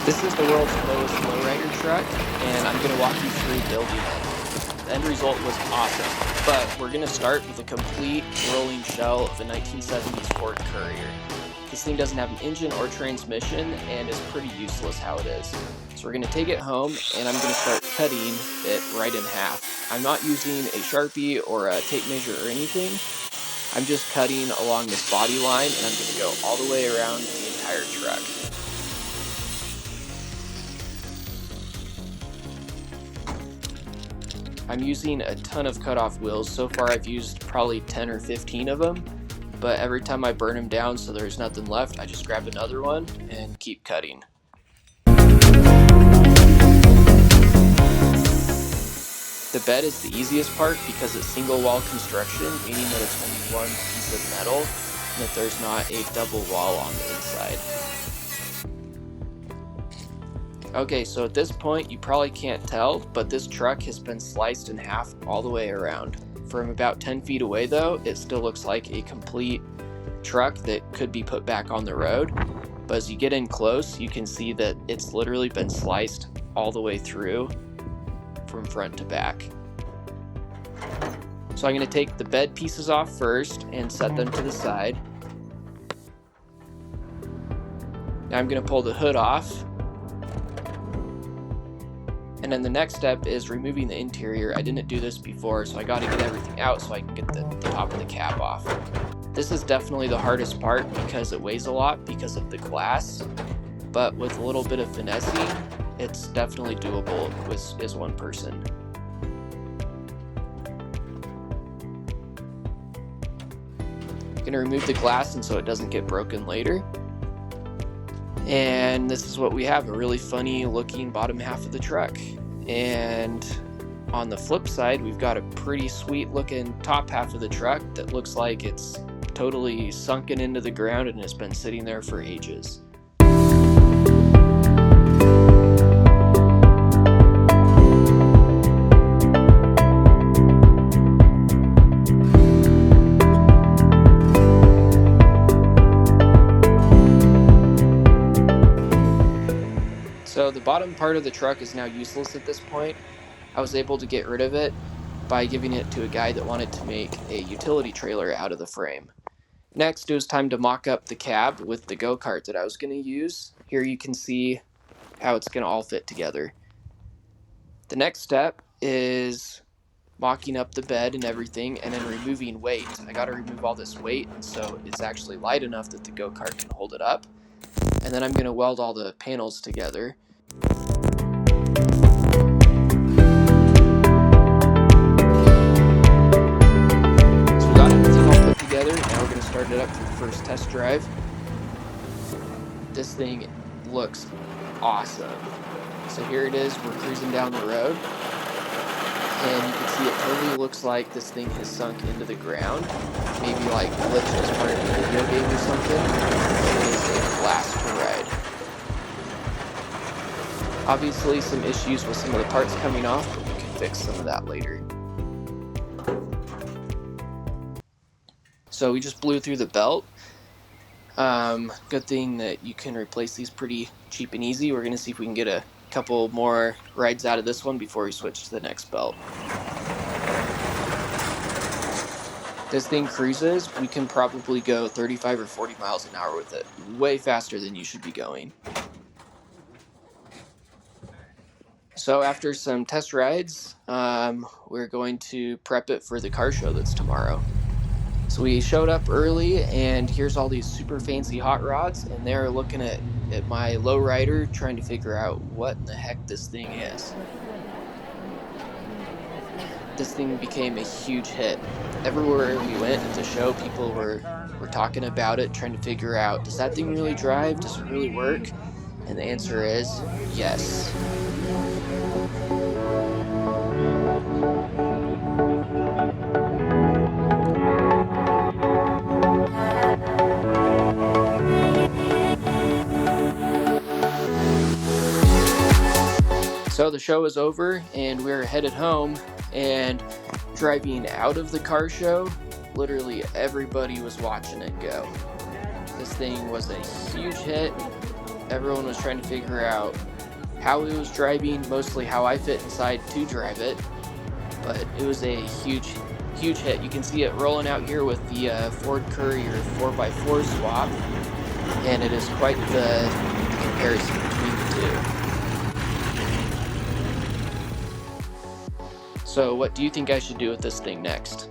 This is the world's slowest lowrider truck, and I'm going to walk you through building it. The end result was awesome, but we're going to start with a complete rolling shell of a 1970s Ford Courier. This thing doesn't have an engine or transmission and is pretty useless how it is. So we're going to take it home and I'm going to start cutting it right in half. I'm not using a Sharpie or a tape measure or anything. I'm just cutting along this body line and I'm going to go all the way around the entire truck. I'm using a ton of cutoff wheels. So far I've used probably 10 or 15 of them, but every time I burn them down so there's nothing left, I just grab another one and keep cutting. The bed is the easiest part because it's single wall construction, meaning that it's only one piece of metal and that there's not a double wall on the inside. Okay, so at this point you probably can't tell, but this truck has been sliced in half all the way around. From about 10 feet away though, it still looks like a complete truck that could be put back on the road. But as you get in close, you can see that it's literally been sliced all the way through from front to back. So I'm going to take the bed pieces off first and set them to the side. Now I'm going to pull the hood off. And then the next step is removing the interior. I didn't do this before, so I got to get everything out so I can get the top of the cab off. This is definitely the hardest part because it weighs a lot because of the glass, but with a little bit of finessing, it's definitely doable as one person. I'm going to remove the glass and so it doesn't get broken later. And this is what we have, a really funny looking bottom half of the truck. And on the flip side, we've got a pretty sweet looking top half of the truck that looks like it's totally sunken into the ground and has been sitting there for ages. So the bottom part of the truck is now useless at this point. I was able to get rid of it by giving it to a guy that wanted to make a utility trailer out of the frame. Next, it was time to mock up the cab with the go-kart that I was going to use. Here you can see how it's going to all fit together. The next step is mocking up the bed and everything and then removing weight. I got to remove all this weight so it's actually light enough that the go-kart can hold it up. And then I'm going to weld all the panels together. Together. Now we're going to start it up for the first test drive. This thing looks awesome. So here it is, we're cruising down the road and you can see it totally looks like this thing has sunk into the ground, maybe like glitched as part of a video game or something. It is a blast to ride. Obviously some issues with some of the parts coming off, but we can fix some of that later. So we just blew through the belt. Good thing that you can replace these pretty cheap and easy. We're going to see if we can get a couple more rides out of this one before we switch to the next belt. This thing cruises. We can probably go 35 or 40 miles an hour with it. Way faster than you should be going. So after some test rides, we're going to prep it for the car show that's tomorrow. So we showed up early and here's all these super fancy hot rods and they're looking at my lowrider trying to figure out what in the heck this thing is. This thing became a huge hit. Everywhere we went at the show, people were talking about it, trying to figure out, does that thing really drive? Does it really work? And the answer is yes. So the show is over and we're headed home, and driving out of the car show, literally everybody was watching it go. This thing was a huge hit. everyone was trying to figure out how it was driving, mostly how I fit inside to drive it. But it was a huge hit. You can see it rolling out here with the Ford Courier 4x4 swap, and it is quite the comparison between the two. So what do you think I should do with this thing next?